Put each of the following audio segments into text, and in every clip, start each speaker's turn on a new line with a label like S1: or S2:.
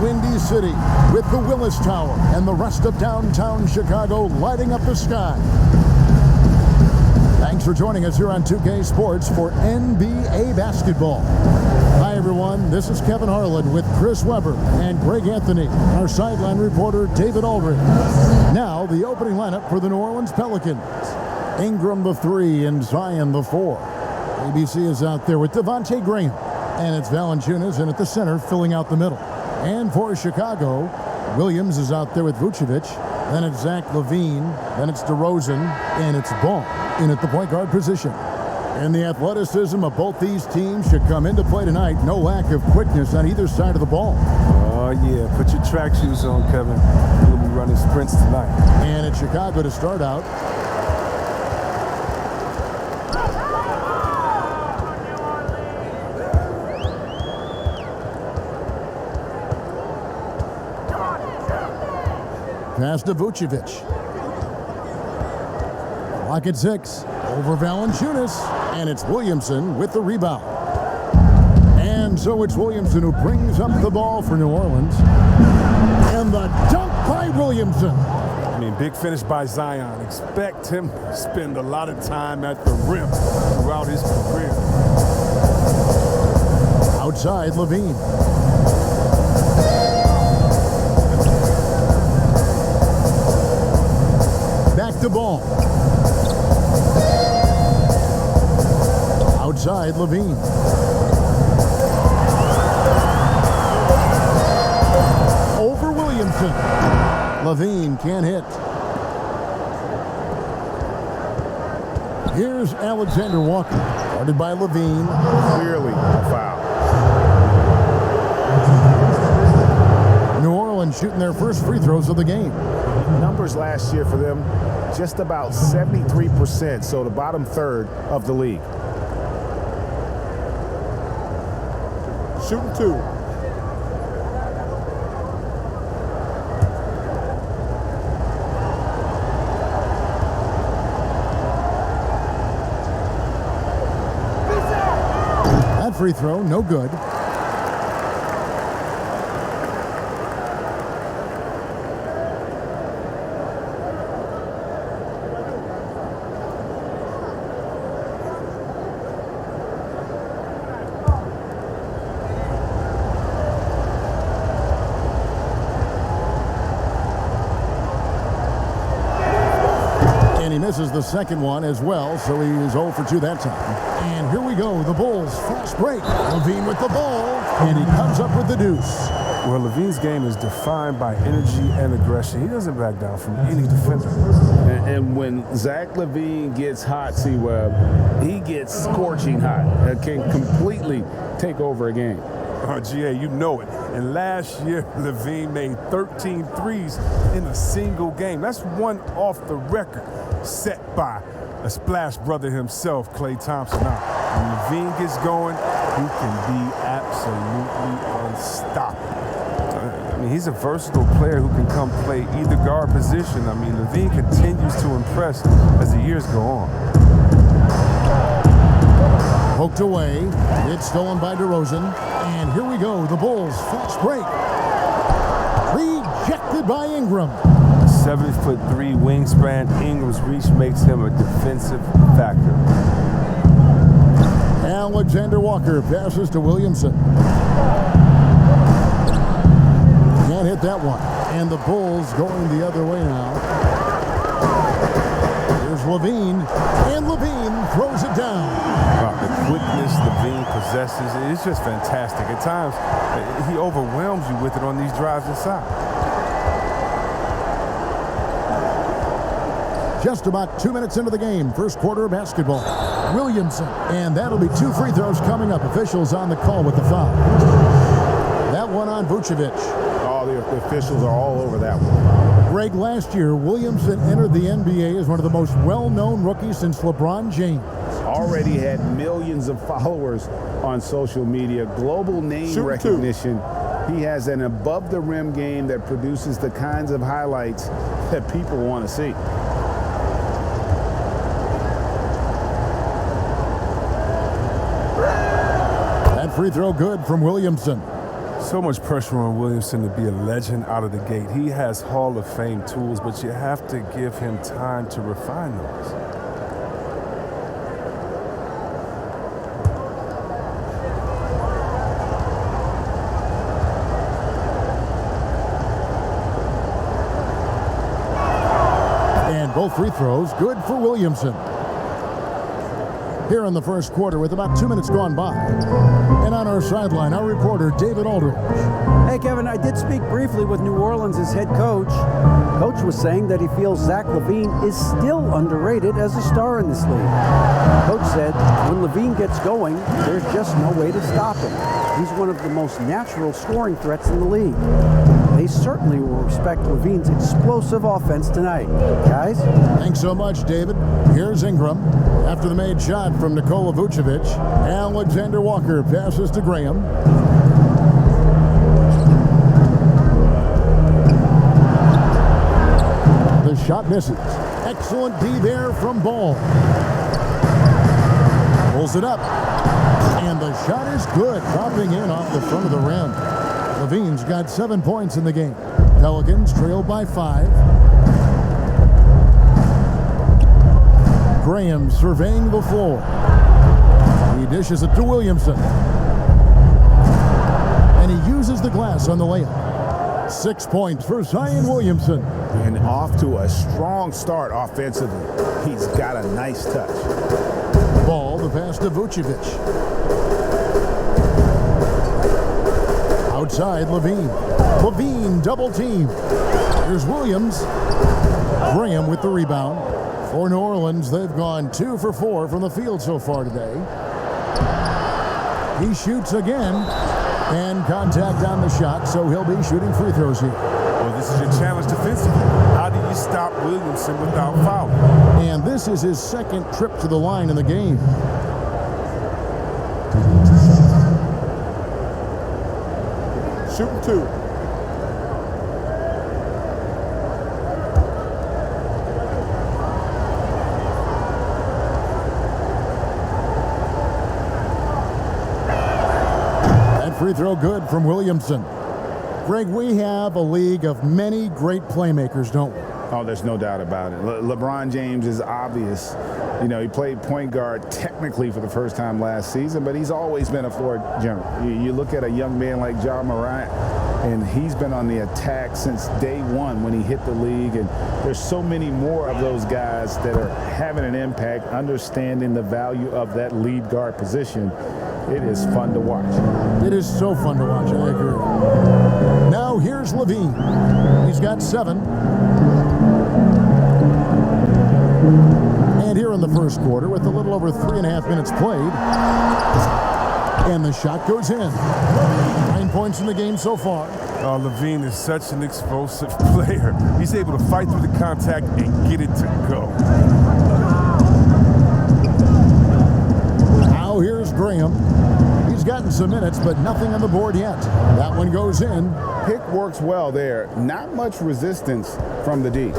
S1: Windy City with the Willis Tower and the rest of downtown Chicago lighting up the sky. Thanks for joining us here on 2K Sports for NBA basketball. Hi, everyone. This is Kevin Harlan with Chris Webber and Greg Anthony, our sideline reporter, David Aldridge. Now, the opening lineup for the New Orleans Pelicans. Ingram the 3 and Zion the 4. ABC is out there with Devontae Graham. And it's Valanciunas in at the center, filling out the middle. And for Chicago, Williams is out there with Vucevic. Then it's Zach Lavine. Then it's Derozan. And it's Ball in at the point guard position. And the athleticism of both these teams should come into play tonight. No lack of quickness on either side of the ball.
S2: Oh, yeah. Put your track shoes on, Kevin. We'll be running sprints tonight.
S1: And it's Chicago to start out. Pass to Vucevic. Clock at 6. Over Valanciunas. And it's Williamson with the rebound. And so it's Williamson who brings up the ball for New Orleans. And the dunk by Williamson.
S2: I mean, big finish by Zion. Expect him to spend a lot of time at the rim throughout his career.
S1: Outside, Lavine. Back to Ball. Outside, Lavine. Over Williamson. Lavine can't hit. Here's Alexander Walker. Guarded by Lavine.
S3: Clearly a foul.
S1: New Orleans shooting their first free throws of the game.
S3: Numbers last year for them, just about 73%, so the bottom third of the league.
S2: Shooting 2.
S1: That free throw, no good. He misses the second one as well, so he is 0 for 2 that time. And here we go, the Bulls, fast break. Lavine with the ball, and he comes up with the deuce.
S2: Well, Lavine's game is defined by energy and aggression. He doesn't back down from any defender.
S3: And when Zach Lavine gets hot, C-Web, he gets scorching hot. Can completely take over a game.
S2: Oh, GA, you know it. And last year, Lavine made 13 threes in a single game. That's one off the record set by a splash brother himself, Klay Thompson. Now, when Lavine gets going, he can be absolutely unstoppable. I mean, he's a versatile player who can come play either guard position. I mean, Lavine continues to impress as the years go on.
S1: Poked away. It's stolen by Derozan. And here we go. The Bulls fast break. Rejected by Ingram.
S2: 7'3" wingspan. Ingram's reach makes him a defensive factor.
S1: Alexander Walker passes to Williamson. Can't hit that one. And the Bulls going the other way now. Here's Lavine. And Lavine throws it down.
S2: Wow, the quickness Lavine possesses, it's just fantastic. At times, he overwhelms you with it on these drives inside.
S1: Just about 2 minutes into the game, first quarter of basketball. Williamson, and that'll be 2 free throws coming up. Officials on the call with the foul. That one on Vucevic.
S3: Oh, the officials are all over that one.
S1: Greg, last year, Williamson entered the NBA as one of the most well-known rookies since LeBron James.
S3: Already had millions of followers on social media, global name recognition. He has an above-the-rim game that produces the kinds of highlights that people want to see.
S1: That free throw good from Williamson.
S2: So much pressure on Williamson to be a legend out of the gate. He has Hall of Fame tools, but you have to give him time to refine those.
S1: Both free throws good for Williamson. Here in the first quarter with about 2 minutes gone by. And on our sideline, our reporter, David Aldridge.
S4: Hey, Kevin, I did speak briefly with New Orleans' head coach. Coach was saying that he feels Zach Lavine is still underrated as a star in this league. Coach said when Lavine gets going, there's just no way to stop him. He's one of the most natural scoring threats in the league. They certainly will respect Lavine's explosive offense tonight. Guys?
S1: Thanks so much, David. Here's Ingram. After the made shot from Nikola Vucevic, Alexander Walker passes to Graham. The shot misses. Excellent D there from Ball. Pulls it up. And the shot is good, dropping in off the front of the rim. Lavine's got 7 points in the game. Pelicans trail by 5. Graham surveying the floor. He dishes it to Williamson. And he uses the glass on the layup. 6 points for Zion Williamson.
S3: And off to a strong start offensively. He's got a nice touch.
S1: Ball, the pass to Vucevic. Outside, Lavine. Lavine double team. Here's Williams. Graham with the rebound. For New Orleans, they've gone 2 for 4 from the field so far today. He shoots again. And contact on the shot, so he'll be shooting free throws here.
S2: Well, this is your challenge defensively. How do you stop Williamson without fouling?
S1: And this is his second trip to the line in the game.
S5: Shooting 2.
S1: That free throw good from Williamson. Greg, we have a league of many great playmakers, don't we?
S3: Oh, there's no doubt about it. LeBron James is obvious. You know, he played point guard technically for the first time last season, but he's always been a floor general. You look at a young man like Ja Morant, and he's been on the attack since day one when he hit the league. And there's so many more of those guys that are having an impact, understanding the value of that lead guard position. It is fun to watch.
S1: It is so fun to watch, I agree. Now here's Lavine. He's got 7. And here in the first quarter with a little over 3.5 minutes played. And the shot goes in. 9 points in the game so far.
S2: Oh, Lavine is such an explosive player. He's able to fight through the contact and get it to go.
S1: Now here's Graham. He's gotten some minutes, but nothing on the board yet. That one goes in.
S3: Pick works well there. Not much resistance from the D.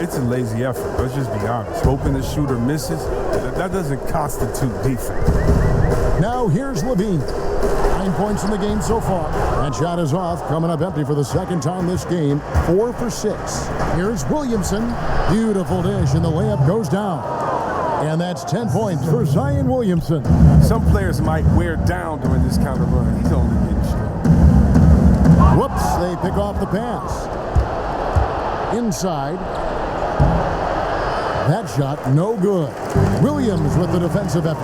S2: It's a lazy effort. Let's just be honest. Hoping the shooter misses, that doesn't constitute defense.
S1: Now here's Lavine. 9 points in the game so far. That shot is off, coming up empty for the second time this game. 4 for 6. Here's Williamson. Beautiful dish, and the layup goes down. And that's 10 points for Zion Williamson.
S2: Some players might wear down during this kind of run. He's only getting strong.
S1: Whoops, they pick off the pass. Inside. That shot, no good. Williams with the defensive effort.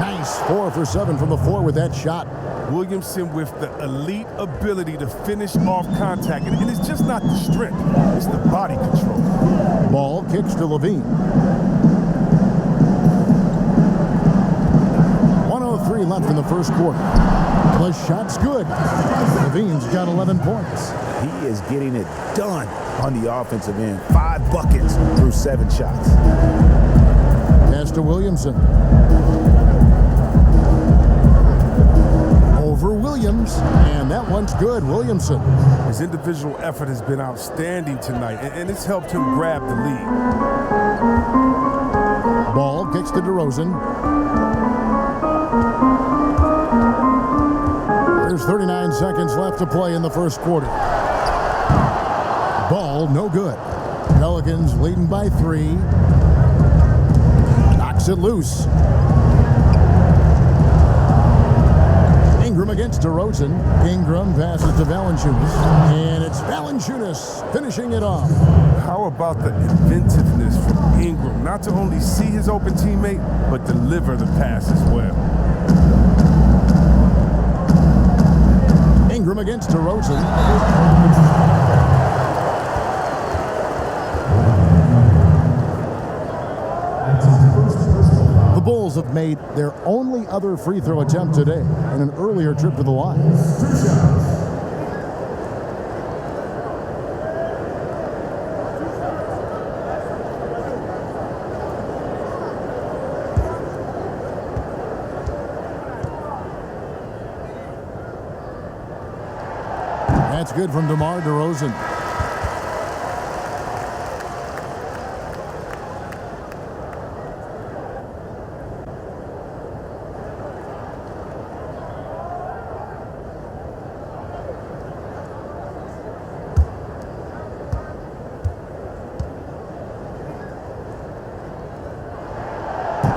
S1: Nice, 4 for 7 from the floor with that shot.
S2: Williamson with the elite ability to finish off contact. And it's just not the strength, it's the body control.
S1: Ball kicks to Lavine. 1:03 left in the first quarter. The shot's good. Lavine's got 11 points.
S3: He is getting it done on the offensive end. 5 buckets through 7 shots.
S1: Pass to Williamson. Over Williams, and that one's good. Williamson.
S2: His individual effort has been outstanding tonight, and it's helped him grab the lead.
S1: Ball kicks to Derozan. seconds left to play in the first quarter. Ball no good. Pelicans leading by 3. Knocks it loose. Ingram against Derozan. Ingram passes to Valanciunas. And it's Valanciunas finishing it off.
S2: How about the inventiveness from Ingram? Not to only see his open teammate, but deliver the pass as well.
S1: Ingram against Derozan. The Bulls have made their only other free throw attempt today in an earlier trip to the line. That's good from DeMar DeRozan.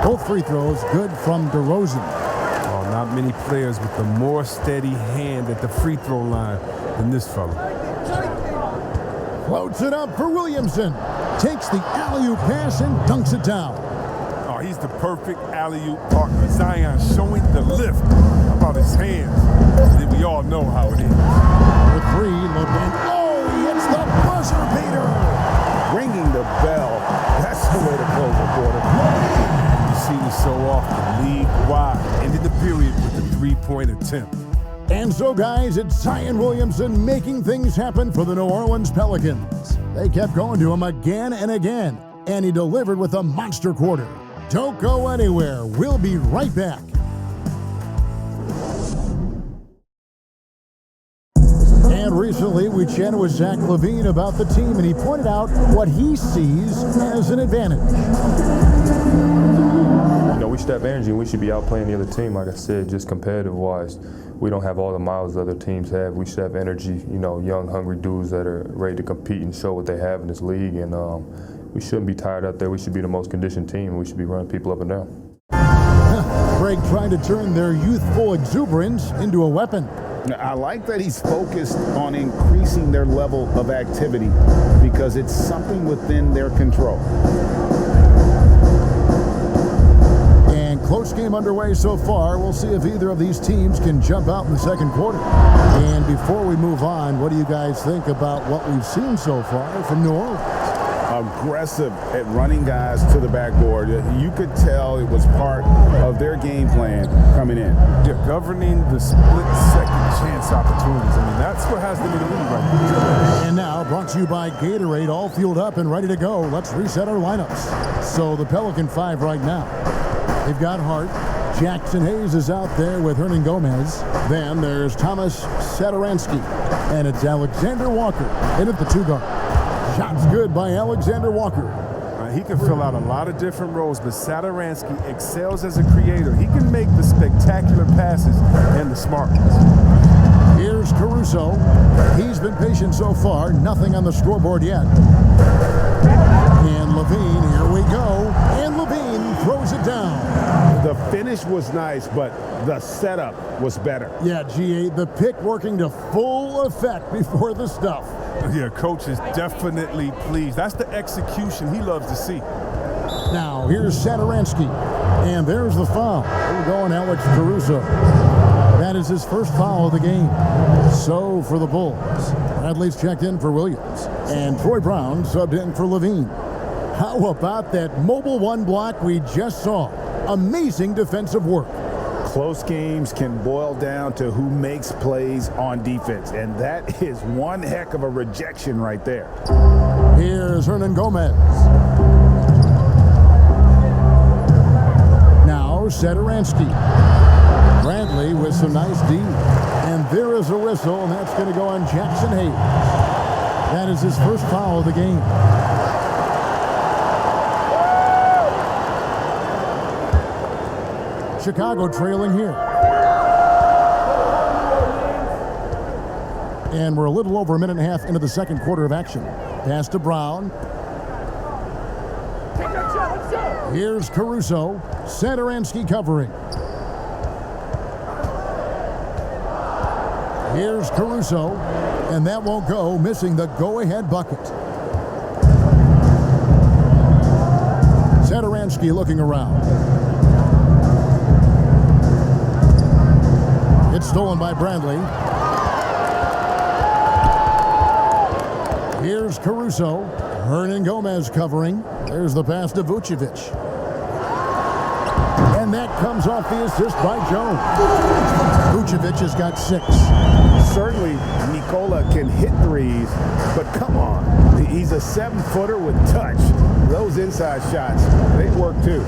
S1: Both free throws good from DeRozan.
S2: Oh, not many players with a more steady hand at the free throw line than this fella.
S1: Floats it up for Williamson. Takes the alley-oop pass and dunks it down.
S2: Oh, he's the perfect alley-oop partner. Zion showing the lift. How about his hands? Then we all know how it is.
S1: The 3, Lavine. Oh, he hits the buzzer beater.
S3: Ringing the bell. That's the way to close the quarter.
S2: You've seen it so often, league-wide. Ended the period with a 3-point attempt.
S1: And so, guys, it's Zion Williamson making things happen for the New Orleans Pelicans. They kept going to him again and again, and he delivered with a monster quarter. Don't go anywhere. We'll be right back. And recently, we chatted with Zach Lavine about the team, and he pointed out what he sees as an advantage.
S6: You know, we should have energy and we should be outplaying the other team. Like I said, just competitive-wise, we don't have all the miles other teams have. We should have energy, you know, young, hungry dudes that are ready to compete and show what they have in this league. And we shouldn't be tired out there. We should be the most conditioned team. We should be running people up and down.
S1: Greg trying to turn their youthful exuberance into a weapon.
S3: I like that he's focused on increasing their level of activity because it's something within their control.
S1: And close game underway so far. We'll see if either of these teams can jump out in the second quarter. And before we move on, what do you guys think about what we've seen so far from New Orleans?
S3: Aggressive at running guys to the backboard. You could tell it was part of their game plan coming in.
S2: Yeah, governing the split-second chance opportunities. I mean, that's what has them in the lead right now.
S1: And now, brought to you by Gatorade, all fueled up and ready to go. Let's reset our lineups. So the Pelican 5 right now. They've got Hart. Jackson Hayes is out there with Hernan Gomez. Then there's Thomas Satoransky. And it's Alexander Walker in at the 2 guard. Shots good by Alexander Walker.
S2: He can fill out a lot of different roles, but Satoransky excels as a creator. He can make the spectacular passes and the smart ones.
S1: Here's Caruso. He's been patient so far. Nothing on the scoreboard yet. And Lavine, here we go. And Lavine throws it down.
S3: The finish was nice, but the setup was better.
S1: Yeah, G8, the pick working to full effect before the stuff.
S2: Yeah, coach is definitely pleased. That's the execution he loves to see.
S1: Now, here's Satoransky. And there's the foul. We're going Alex Caruso. That is his first foul of the game. So for the Bulls, Bradley's checked in for Williams. And Troy Brown subbed in for Lavine. How about that mobile 1 block we just saw? Amazing defensive work.
S3: Close games can boil down to who makes plays on defense, and that is one heck of a rejection right there.
S1: Here's Hernan Gomez. Now Satoransky. Bradley with some nice D. And there is a whistle, and that's going to go on Jackson Hayes. That is his first foul of the game. Chicago trailing here. And we're a little over a minute and a half into the second quarter of action. Pass to Brown. Here's Caruso. Satoransky covering. Here's Caruso. And that won't go, missing the go-ahead bucket. Satoransky looking around. It's stolen by Bradley. Here's Caruso. Hernan Gomez covering. There's the pass to Vucevic. And that comes off the assist by Jones. Vucevic has got 6.
S3: Certainly, Nikola can hit threes, but come on. He's a 7-footer with touch. Those inside shots, they work too.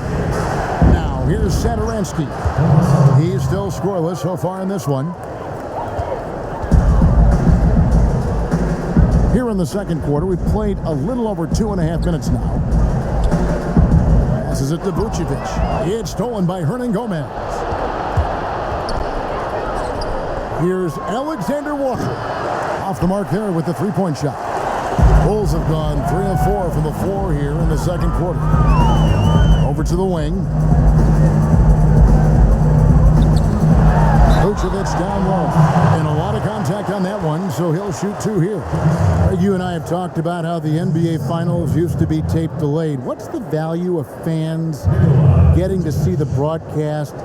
S1: Now, here's Satoransky. He's still scoreless so far in this one. Here in the second quarter, we've played a little over 2.5 minutes now. Passes it to Vucevic. It's stolen by Hernan Gomez. Here's Alexander Walker. Off the mark there with the three-point shot. Bulls have gone 3 of 4 from the floor here in the second quarter. Over to the wing. Vucevic down low. And a lot of contact on that one, so he'll shoot 2 here. You and I have talked about how the NBA Finals used to be tape delayed. What's the value of fans getting to see the broadcast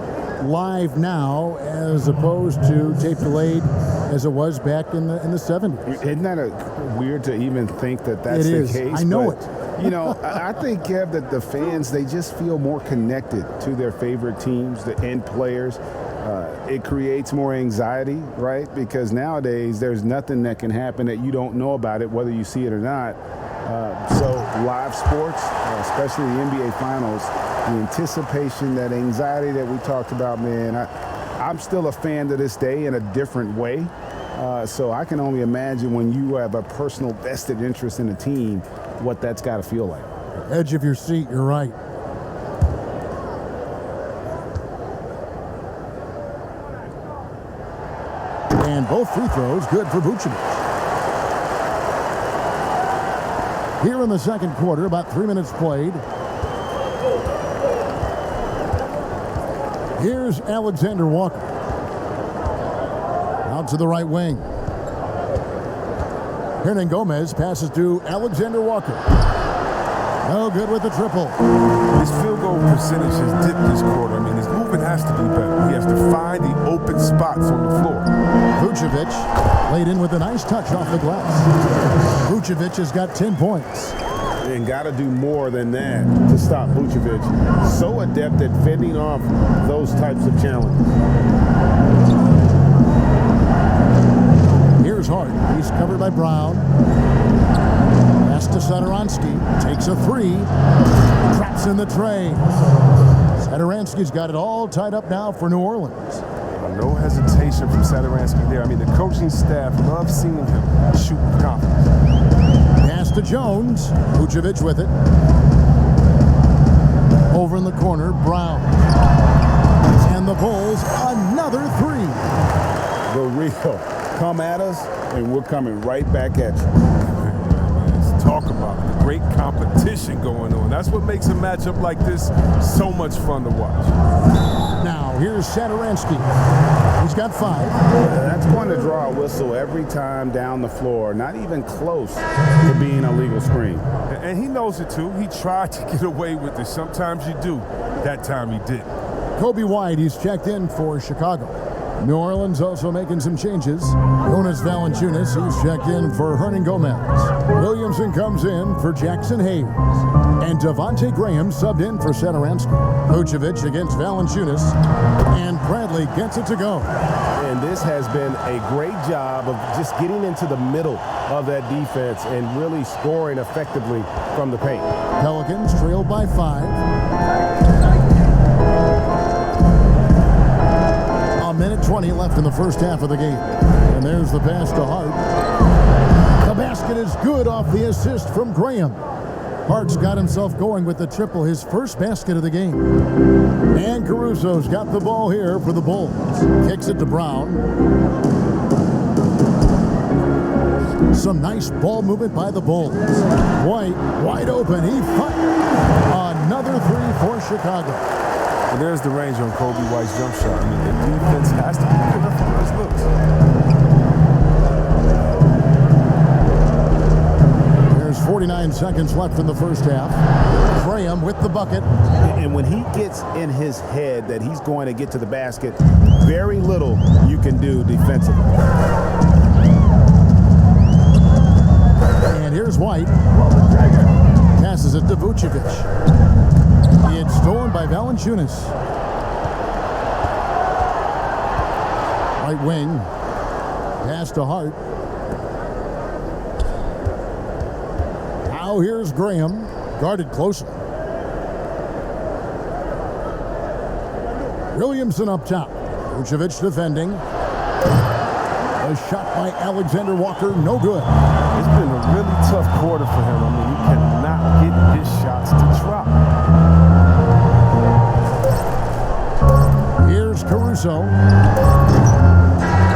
S1: live now as opposed to tape delayed as it was back in the 70s?
S3: Isn't that weird to even think that that's the case?
S1: I know
S3: it. You know, I think, Kev, that the fans, they just feel more connected to their favorite teams, the end players. It creates more anxiety, right? Because nowadays there's nothing that can happen that you don't know about it, whether you see it or not. So live sports, especially the NBA Finals, the anticipation, that anxiety that we talked about, man, I'm still a fan to this day in a different way. So I can only imagine when you have a personal vested interest in a team, what that's got to feel like.
S1: Edge of your seat, you're right. And both free throws good for Vucevic. Here in the second quarter, about 3 minutes played. Here's Alexander Walker. Out to the right wing. Hernan Gomez passes to Alexander Walker. No good with the triple.
S2: His field goal percentage has dipped this quarter. I mean, his movement has to be better. He has to find the open spots on the floor.
S1: Vucevic laid in with a nice touch off the glass. Vucevic has got 10 points.
S3: And got to do more than that to stop Vucevic. So adept at fending off those types of challenges.
S1: Here's Hart. He's covered by Brown. Pass to Satoransky. Takes a 3. Traps in the tray. Satoransky's got it all tied up now for New Orleans.
S2: No hesitation from Satoransky there. I mean, the coaching staff loves seeing him shoot with confidence.
S1: Pass to Jones. Vucevic with it. Over in the corner, Brown. And the Bulls, another 3.
S3: The real. Come at us, and we're coming right back at you.
S2: Let's talk about it. The great competition going on. That's what makes a matchup like this so much fun to watch.
S1: Now, here's Satoransky. He's got 5.
S3: That's going to draw a whistle every time down the floor. Not even close to being a legal screen.
S2: And he knows it too. He tried to get away with this. Sometimes you do. That time he did.
S1: Kobe White, he's checked in for Chicago. New Orleans also making some changes. Jonas Valanciunas, he's checked in for Hernan Gomez. Williamson comes in for Jackson Hayes. And Devontae Graham subbed in for Satoransky. Vucevic against Valanciunas. And Bradley gets it to go.
S3: And this has been a great job of just getting into the middle of that defense and really scoring effectively from the paint.
S1: Pelicans trailed by 5. A minute 20 left in the first half of the game. And there's the pass to Hart. The basket is good off the assist from Graham. Hart's got himself going with the triple, his first basket of the game. And Caruso's got the ball here for the Bulls. Kicks it to Brown. Some nice ball movement by the Bulls. White, wide open. He fired. Another three for Chicago.
S2: And there's the range on Kobe White's jump shot. I mean, the defense has to be good enough for those looks.
S1: There's 49 seconds left in the first half. Graham with the bucket.
S3: And when he gets in his head that he's going to get to the basket, very little you can do defensively.
S1: And here's White. Passes it to Vucevic. It's stolen by Valanciunas. Right wing. Pass to Hart. Now here's Graham. Guarded closely. Williamson up top. Vucevic defending. A shot by Alexander Walker, no good.
S2: It's been a really tough quarter for him. I mean, he cannot get his shots to drop.
S1: Here's Caruso.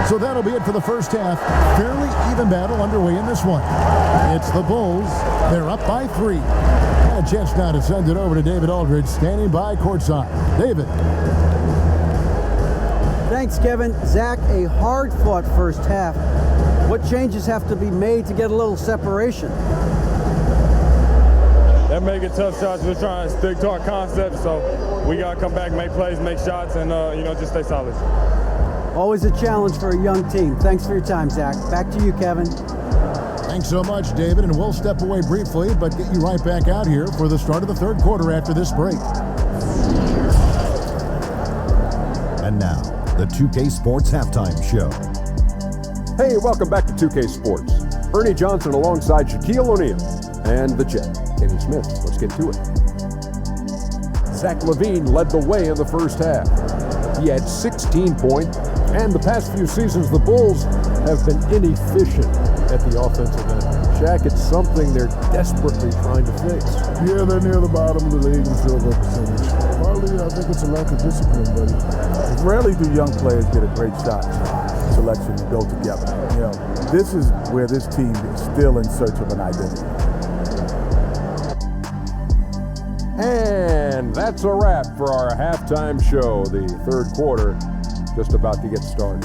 S1: So that'll be it for the first half. Fairly even battle underway in this one. It's the Bulls. They're up by 3. And a chance now to send it over to David Aldridge, standing by courtside. David.
S4: Thanks, Kevin. Zach, a hard-fought first half. What changes have to be made to get a little separation?
S6: That make it tough shots. We're trying to stick to our concept, so we got to come back, make plays, make shots, and, just stay solid.
S4: Always a challenge for a young team. Thanks for your time, Zach. Back to you, Kevin.
S1: Thanks so much, David, and we'll step away briefly, but get you right back out here for the start of the third quarter after this break.
S7: And now, the 2K Sports Halftime Show.
S5: Hey, welcome back to 2K Sports. Ernie Johnson alongside Shaquille O'Neal and the Jet, Kenny Smith. Let's get to it. Zach Lavine led the way in the first half. He had 16 points, and the past few seasons, the Bulls have been inefficient at the offensive end. Shaq, it's something they're desperately trying to fix.
S8: Yeah, they're near the bottom of the league in field goal percentage. Partly, I think it's a lack of discipline, buddy. Rarely do young players get a great shot selection to go together. You know, this is where this team is still in search of an identity.
S5: And that's a wrap for our halftime show. The third quarter just about to get started.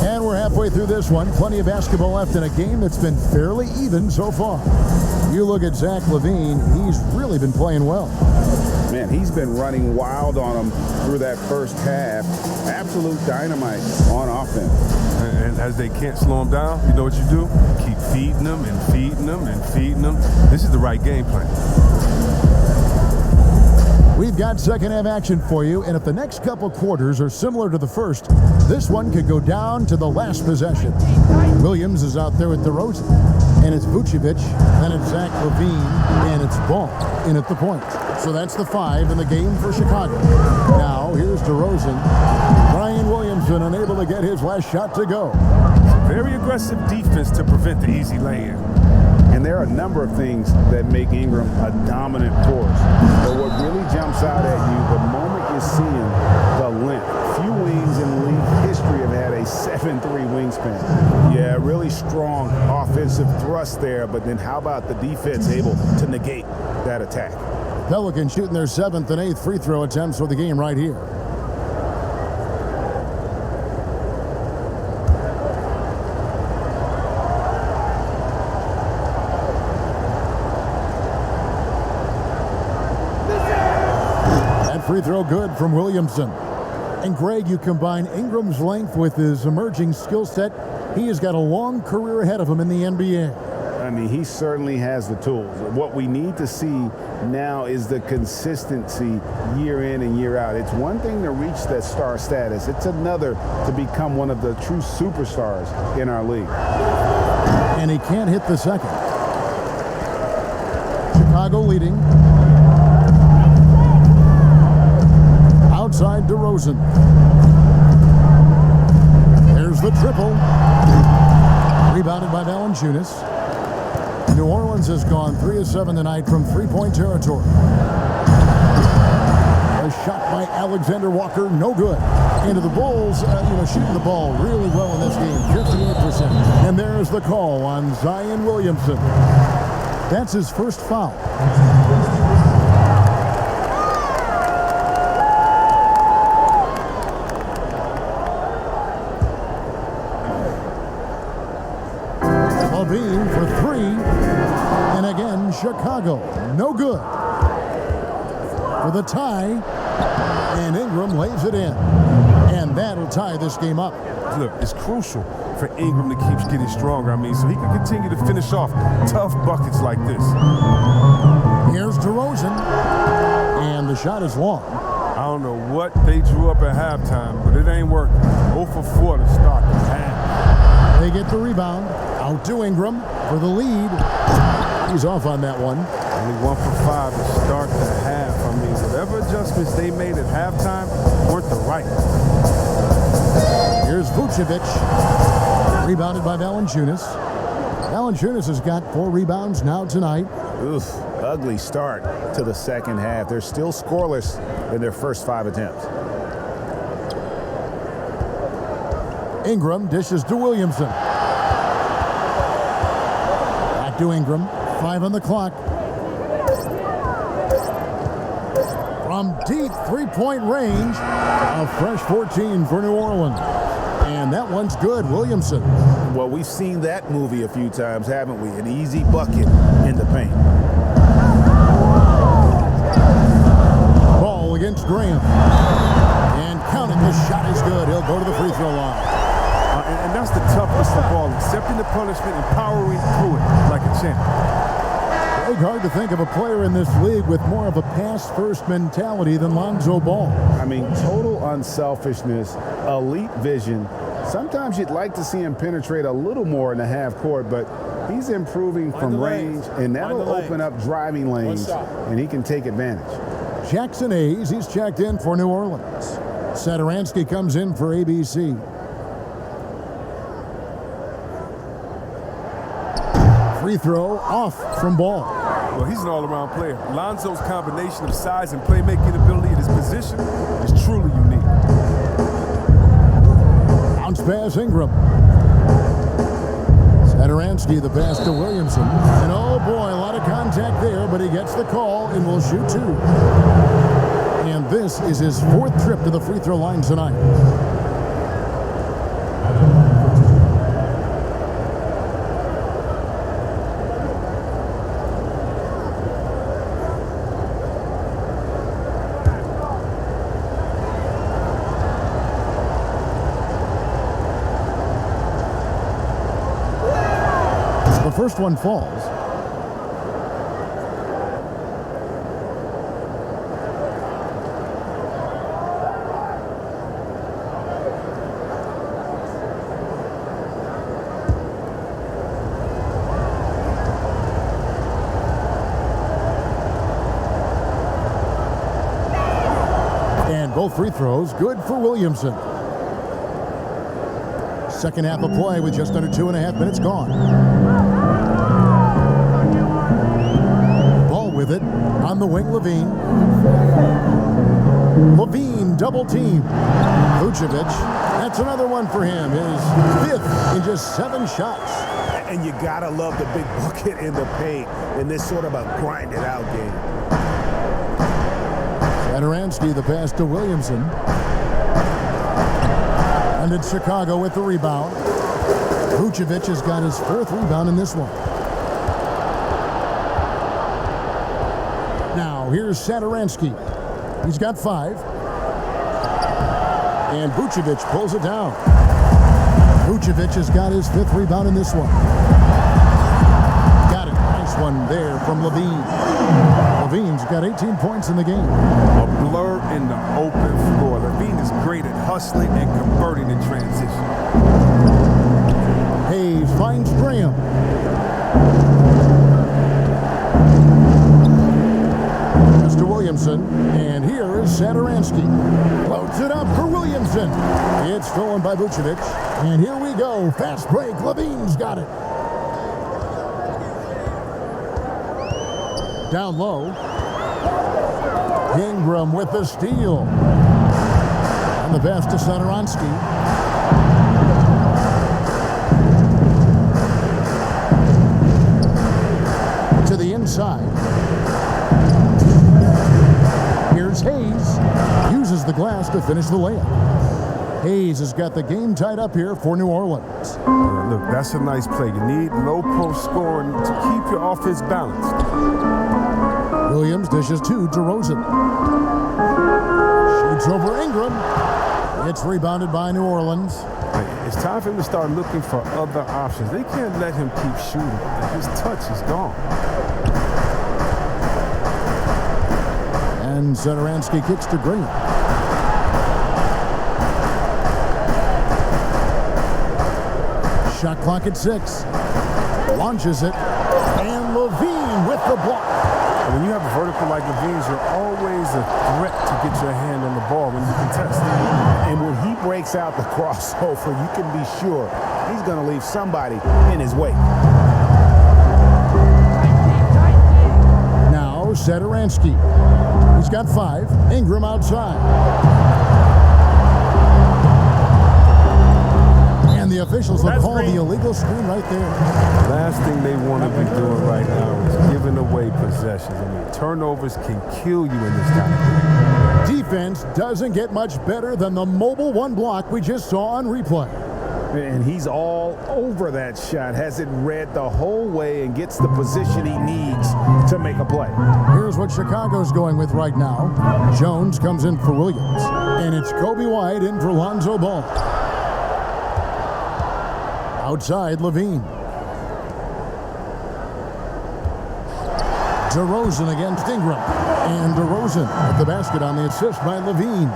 S1: And we're halfway through this one. Plenty of basketball left in a game that's been fairly even so far. You look at Zach Lavine, he's really been playing well.
S3: Man, he's been running wild on them through that first half. Absolute dynamite on offense.
S2: And as they can't slow him down, you know what you do? Keep feeding them and feeding them and feeding them. This is the right game plan.
S1: We've got second half action for you, and if the next couple quarters are similar to the first, this one could go down to the last possession. Williams is out there with Derozan, and it's Vucevic, then it's Zach Lavine, and it's Ball in at the point. So that's the 5 in the game for Chicago. Now here's Derozan. Brian Williamson unable to get his last shot to go.
S2: Very aggressive defense to prevent the easy lay-in.
S3: And there are a number of things that make Ingram a dominant force. But what really jumps out at you the moment you see him, the length. Few wings in league history have had a 7'3" wingspan. Yeah, really strong offensive thrust there, but then how about the defense able to negate that attack?
S1: Pelicans shooting their 7th and 8th free throw attempts for the game right here. Free throw good from Williamson. And Greg, you combine Ingram's length with his emerging skill set. He has got a long career ahead of him in the NBA.
S3: I mean, he certainly has the tools. What we need to see now is the consistency year in and year out. It's one thing to reach that star status. It's another to become one of the true superstars in our league.
S1: And he can't hit the second. Chicago leading. Outside Derozan. There's the triple. Rebounded by Valanciunas. New Orleans has gone 3 of 7 tonight from three-point territory. A shot by Alexander Walker, no good. Into the Bulls, shooting the ball really well in this game, 58%. And there's the call on Zion Williamson. That's his first foul. Lavine for 3, and again Chicago, no good. For the tie, and Ingram lays it in, and that'll tie this game up.
S2: Look, it's crucial for Ingram to keep getting stronger. So he can continue to finish off tough buckets like this.
S1: Here's Derozan, and the shot is long.
S2: I don't know what they drew up at halftime, but it ain't working. 0 for 4 to start the half.
S1: They get the rebound. Out to Ingram for the lead. He's off on that one.
S2: Only 1 for 5 to start the half. Whatever adjustments they made at halftime weren't the right.
S1: Here's Vucevic. Rebounded by Valanciunas. Valanciunas has got 4 rebounds now tonight.
S3: Oof, ugly start to the second half. They're still scoreless in their first 5 attempts.
S1: Ingram dishes to Williamson. Back to Ingram. 5 on the clock. From deep three-point range, a fresh 14 for New Orleans. And that one's good, Williamson.
S3: Well, we've seen that movie a few times, haven't we? An easy bucket in the paint.
S1: Ball against Graham. And count it, the shot is good. He'll go to the free throw line.
S2: And that's the toughness of ball, accepting the punishment and powering through it like a champ.
S1: It's hard to think of a player in this league with more of a pass-first mentality than Lonzo Ball.
S3: Total unselfishness, elite vision. Sometimes you'd like to see him penetrate a little more in the half court, but he's improving from range, and that'll open up driving lanes, and he can take advantage.
S1: Jackson Hayes, he's checked in for New Orleans. Satoransky comes in for ABC. Free throw off from Ball.
S2: Well, he's an all-around player. Lonzo's combination of size and playmaking ability at his position is truly unique.
S1: Bounce pass Ingram. Satoransky, the pass to Williamson. And oh boy, a lot of contact there, but he gets the call and will shoot 2. And this is his 4th trip to the free throw line tonight. The first one falls. And both free throws good for Williamson. Second half of play with just under 2.5 minutes gone. Ball with it on the wing, Lavine. Lavine double team. Vucevic, that's another one for him. His 5th in just 7 shots.
S3: And you gotta love the big bucket in the paint in this sort of a grinded out game.
S1: Satoransky, the pass to Williamson. And it's Chicago with the rebound. Vucevic has got his 4th rebound in this one. Now, here's Satoransky. He's got 5. And Vucevic pulls it down. Vucevic has got his 5th rebound in this one. Got it. Nice one there from Lavine. Lavine's got 18 points in the game.
S2: A blur in the open floor. Lavine is great at hustling and converting in transition.
S1: Hayes finds Graham. Mr. Williamson, and here is Satoransky. Loads it up for Williamson. It's stolen by Vucevic. And here we go. Fast break. Lavine's got it. Down low. Ingram with the steal. And the pass to Satoransky. To the inside. Here's Hayes. Uses the glass to finish the layup. Hayes has got the game tied up here for New Orleans.
S2: Look, that's a nice play. You need low post scoring to keep your offense balanced.
S1: Williams dishes to Derozan. Shoots over Ingram. It's rebounded by New Orleans.
S2: It's time for him to start looking for other options. They can't let him keep shooting. His touch is gone.
S1: And Satoransky kicks to Green. Shot clock at 6. Launches it. And Lavine with the block.
S2: And when you have a vertical like Lavine's, you're always a threat to get your hand on the ball when you contest.
S3: And when he breaks out the crossover, you can be sure he's going to leave somebody in his way.
S1: Now Satoransky. He's got 5. Ingram outside. And the officials will call the illegal screen right there.
S2: Last thing they want to be doing right now is giving away possessions. I mean, turnovers can kill you in this kind of game.
S1: Defense doesn't get much better than the mobile one block we just saw on replay.
S3: And he's all over that shot, has it read the whole way and gets the position he needs to make a play.
S1: Here's what Chicago's going with right now. Jones comes in for Williams. And it's Kobe White in for Lonzo Ball. Outside, Lavine. Derozan against Ingram. And Derozan at the basket on the assist by Lavine.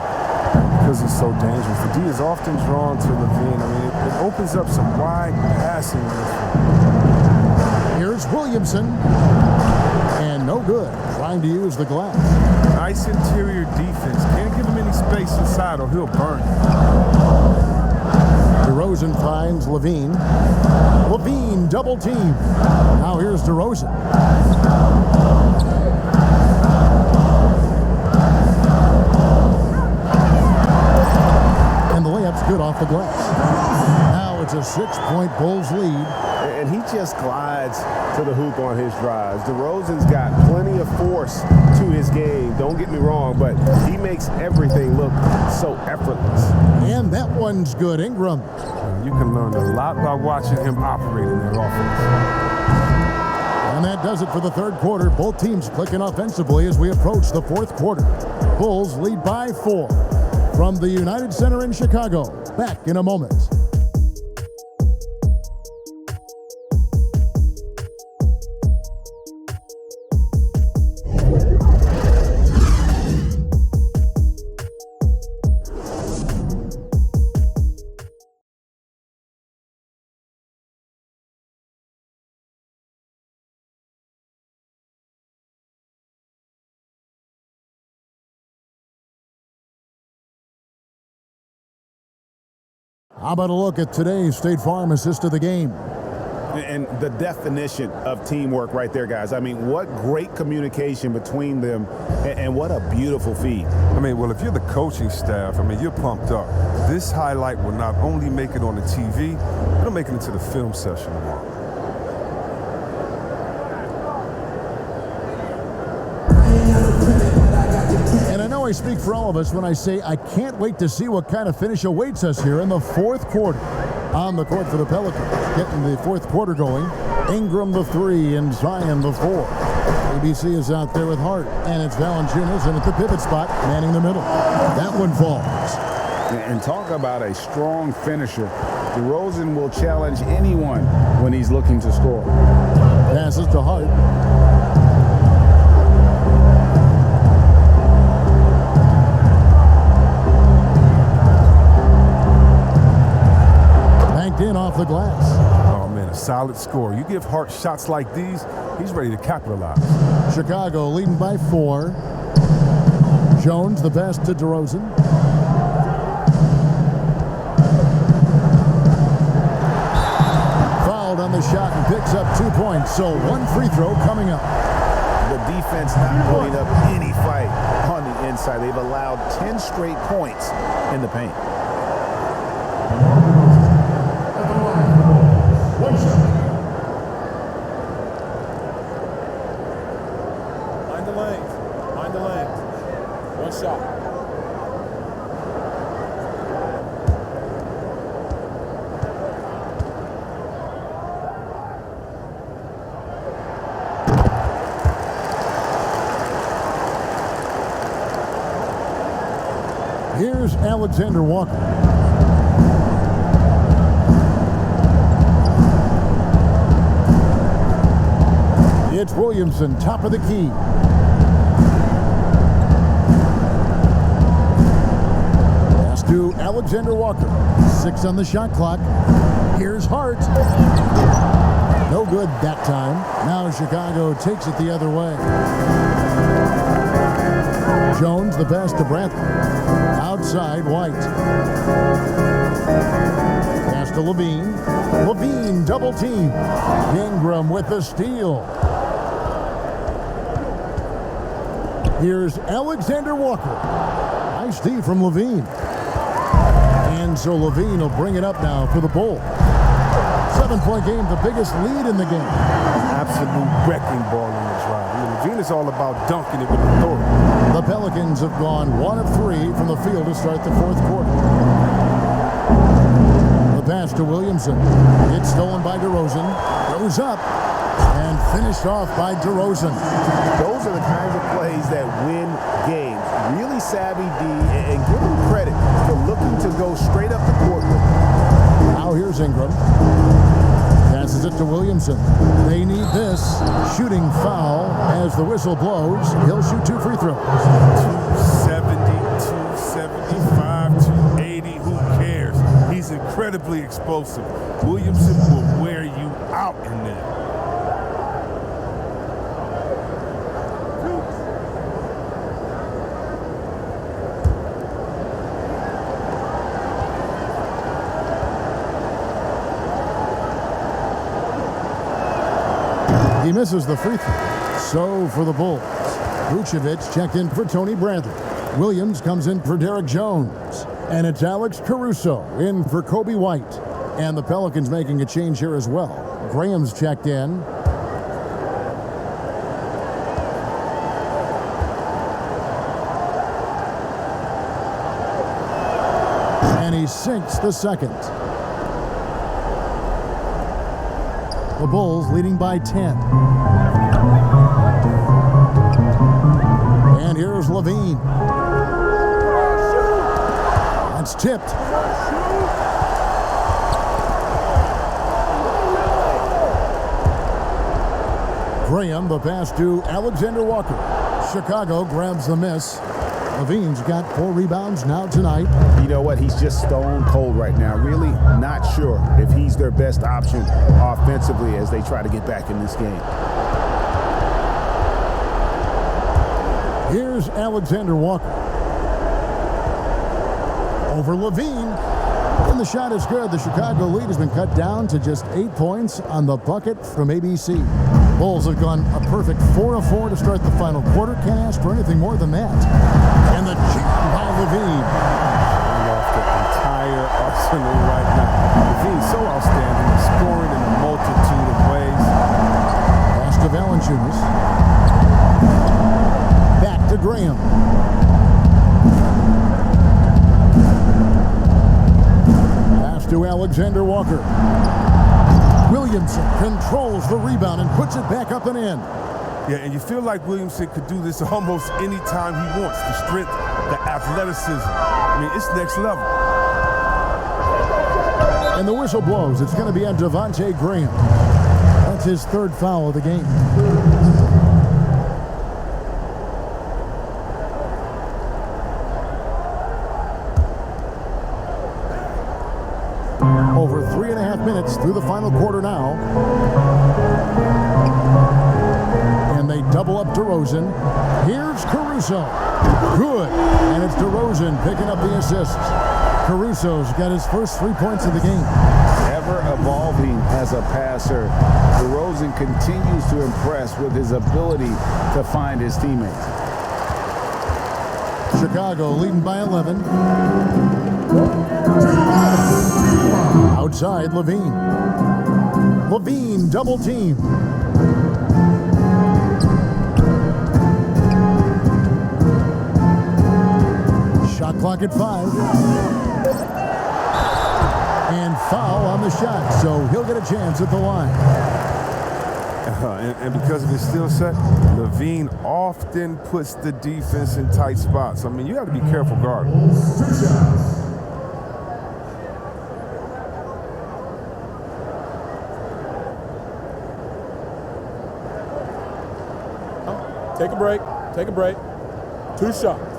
S2: Because he's so dangerous. The D is often drawn to Lavine. I mean, it opens up some wide passing.
S1: Here's Williamson. And no good. Trying to use the glass.
S2: Nice interior defense. Can't give him any space inside or he'll burn.
S1: Derozan finds Lavine. Lavine double team. Now here's Derozan. And the layup's good off the glass. Now it's a 6-point Bulls lead.
S3: And he just glides to the hoop on his drives. Derozan's got plenty of force to his game. Don't get me wrong, but he makes everything look so effortless.
S1: And that one's good. Ingram.
S2: You can learn a lot by watching him operate in their offense.
S1: And that does it for the third quarter. Both teams clicking offensively as we approach the fourth quarter. Bulls lead by 4 from the United Center in Chicago. Back in a moment. How about a look at today's State Farm assist of the game?
S3: And the definition of teamwork right there, guys. I mean, what great communication between them, and what a beautiful feed.
S2: I mean, well, if you're the coaching staff, I mean, you're pumped up. This highlight will not only make it on the TV, it'll make it into the film session tomorrow.
S1: And I know I speak for all of us when I say I can't wait to see what kind of finish awaits us here in the fourth quarter. On the court for the Pelicans, getting the fourth quarter going. Ingram the 3 and Zion the 4. ABC is out there with Hart, and it's Valanciunas in at the pivot spot, manning the middle. That one falls.
S3: And talk about a strong finisher. Derozan will challenge anyone when he's looking to score.
S1: Passes to Hart. In off the glass.
S2: Oh, man, a solid score. You give Hart shots like these, he's ready to capitalize.
S1: Chicago leading by 4. Jones, the pass to Derozan. Fouled on the shot and picks up 2 points, so 1 free throw coming up.
S3: The defense not putting up any fight on the inside. They've allowed 10 straight points in the paint.
S2: Mind the lanes. Mind the lanes. One shot.
S1: Here's Alexander Walker. It's Williamson, top of the key. Pass to Alexander Walker. 6 on the shot clock. Here's Hart. No good that time. Now Chicago takes it the other way. Jones, the pass to Brantley. Outside, White. Pass to Lavine. Lavine, double team. Ingram with the steal. Here's Alexander Walker. Nice D from Lavine. And so Lavine will bring it up now for the Bull. 7-point game, the biggest lead in the game.
S2: Absolute wrecking ball in this drive. I mean, Lavine is all about dunking it with authority.
S1: The Pelicans have gone 1 of 3 from the field to start the fourth quarter. The pass to Williamson. It's stolen by Derozan. Goes up and finished off by Derozan.
S3: Those are the kinds of plays that win games. Really savvy D, and give him credit for looking to go straight up the court with it.
S1: Now here's Ingram. Passes it to Williamson. They need this. Shooting foul as the whistle blows. He'll shoot 2 free throws.
S2: 270, 275, 280, who cares? He's incredibly explosive. Williamson will wear you out in there.
S1: He misses the free throw. So for the Bulls, Vucevic checked in for Tony Bradley. Williams comes in for Derek Jones. And it's Alex Caruso in for Kobe White. And the Pelicans making a change here as well. Graham's checked in. And he sinks the second. The Bulls leading by 10. And here's Lavine. That's tipped. Graham, the pass to Alexander Walker. Chicago grabs the miss. Lavine's got 4 rebounds now tonight.
S3: You know what? He's just stone cold right now. Really not sure if he's their best option offensively as they try to get back in this game.
S1: Here's Alexander Walker. Over Lavine. And the shot is good. The Chicago lead has been cut down to just 8 points on the bucket from ABC. Bulls have gone a perfect 4 of 4 to start the final quarter. Can't ask for anything more than that. And the jam by Lavine.
S2: Off the entire arsenal right now. Lavine's so outstanding, scoring in a multitude of ways.
S1: Pass to Valanciunas. Back to Graham. Pass to Alexander Walker. Williamson controls the rebound and puts it back up and in.
S2: Yeah, and you feel like Williamson could do this almost any time he wants. The strength, the athleticism. I mean, it's next level.
S1: And the whistle blows. It's going to be on Devontae Graham. That's his 3rd foul of the game. Over 3.5 minutes through the final quarter now. And they double up Derozan. Here's Caruso. Good. And it's Derozan picking up the assists. Caruso's got his first 3 points of the game.
S3: ever evolving as a passer, Derozan continues to impress with his ability to find his teammates.
S1: Chicago leading by 11. Outside, Lavine. Lavine double team. Shot clock at 5. And foul on the shot, so he'll get a chance at the line.
S2: And because of his skill set, Lavine often puts the defense in tight spots. I mean, you have to be careful guarding.
S8: Take a break. Take a break. 2 shots.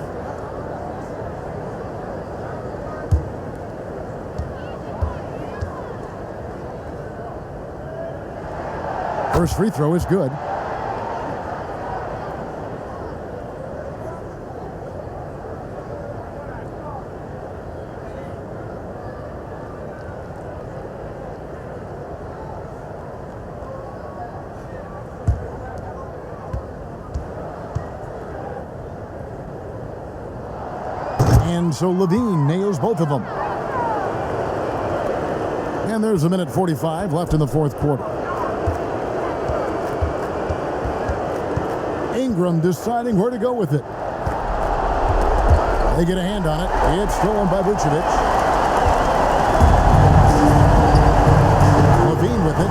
S1: First free throw is good. And so Lavine nails both of them. And there's a minute 45 left in the fourth quarter. Ingram deciding where to go with it. They get a hand on it. It's stolen by Vucevic. Lavine with it.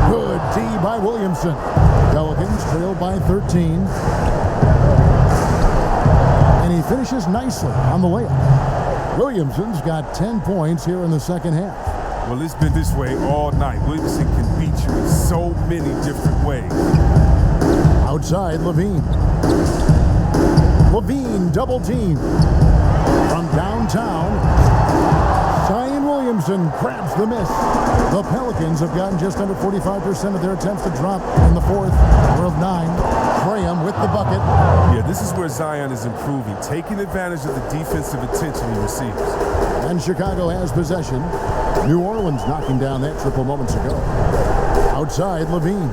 S1: Good D by Williamson. Pelicans trail by 13. And he finishes nicely on the layup. Williamson's got 10 points here in the second half.
S2: Well, it's been this way all night. Williamson can beat you in so many different ways.
S1: Outside, Lavine. Lavine double team. From downtown, Zion Williamson grabs the miss. The Pelicans have gotten just under 45% of their attempts to drop in the fourth. We're of 9. Graham with the bucket.
S2: Yeah, this is where Zion is improving, taking advantage of the defensive attention he receives.
S1: And Chicago has possession. New Orleans knocking down that triple moments ago. Outside, Lavine.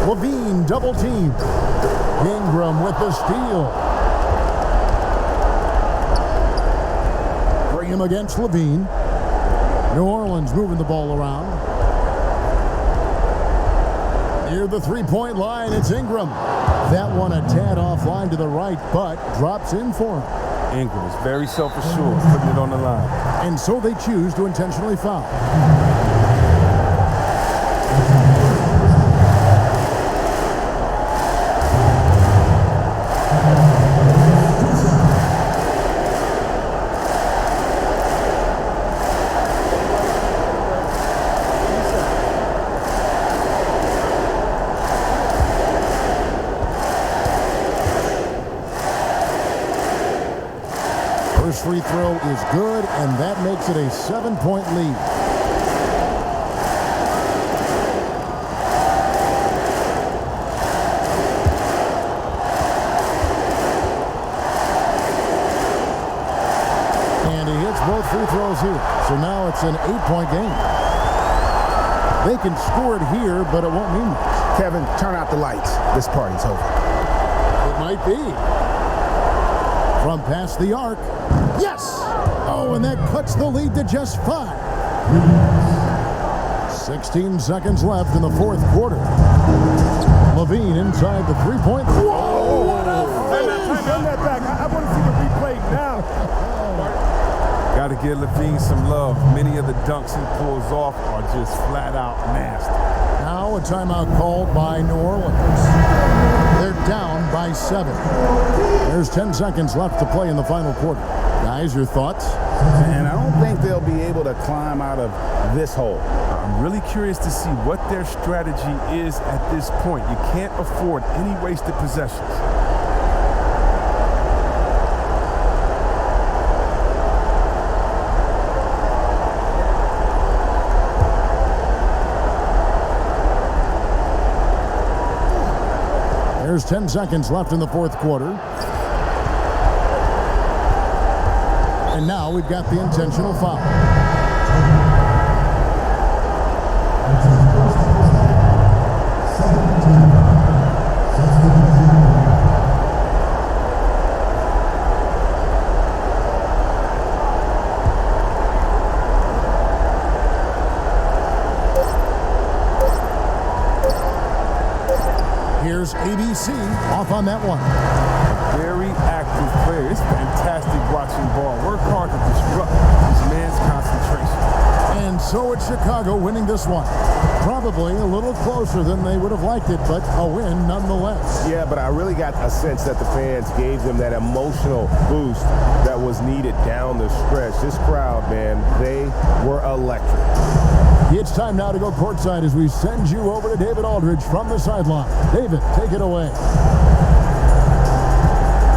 S1: Lavine double team. Ingram with the steal. Graham against Lavine. New Orleans moving the ball around. Near the three-point line, it's Ingram. That one a tad offline to the right, but drops in for him.
S2: Ingram is very self-assured, putting it on the line.
S1: And so they choose to intentionally foul. First free throw is good, and that makes it a 7-point lead. And he hits both free throws here. So now it's an 8-point game. They can score it here, but it won't mean much.
S3: Kevin, turn out the lights. This party's over.
S1: It might be. From past the arc. Yes! Oh, and that cuts the lead to just 5. 16 seconds left in the fourth quarter. Lavine inside the three-point.
S8: Whoa! Send that back. I want to see the replay now.
S2: Got to give Lavine some love. Many of the dunks he pulls off are just flat out nasty.
S1: Now a timeout called by New Orleans. They're down by 7. There's 10 seconds left to play in the final quarter. Guys, your thoughts?
S3: And I don't think they'll be able to climb out of this hole.
S2: I'm really curious to see what their strategy is at this point. You can't afford any wasted possessions.
S1: There's 10 seconds left in the fourth quarter. And now we've got the intentional foul. Here's ABC off on that one.
S2: Very active player. It's fantastic watching ball. Work hard to disrupt this man's concentration.
S1: And so it's Chicago winning this one. Probably a little closer than they would have liked it, but a win nonetheless.
S3: Yeah, but I really got a sense that the fans gave them that emotional boost that was needed down the stretch. This crowd, man, they were electric.
S1: It's time now to go courtside as we send you over to David Aldridge from the sideline. David, take it away.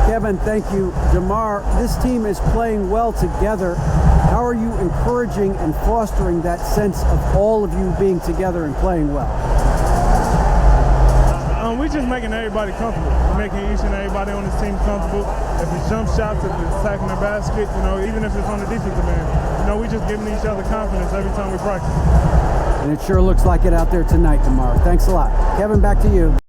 S4: Kevin, thank you. DeMar, this team is playing well together. How are you encouraging and fostering that sense of all of you being together and playing well?
S9: We're just making everybody comfortable. We're making each and everybody on this team comfortable. If it's jump shots, if it's attacking the basket, even if it's on the defensive end, we're just giving each other confidence every time we practice.
S4: And it sure looks like it out there tonight, DeMar. Thanks a lot. Kevin, back to you.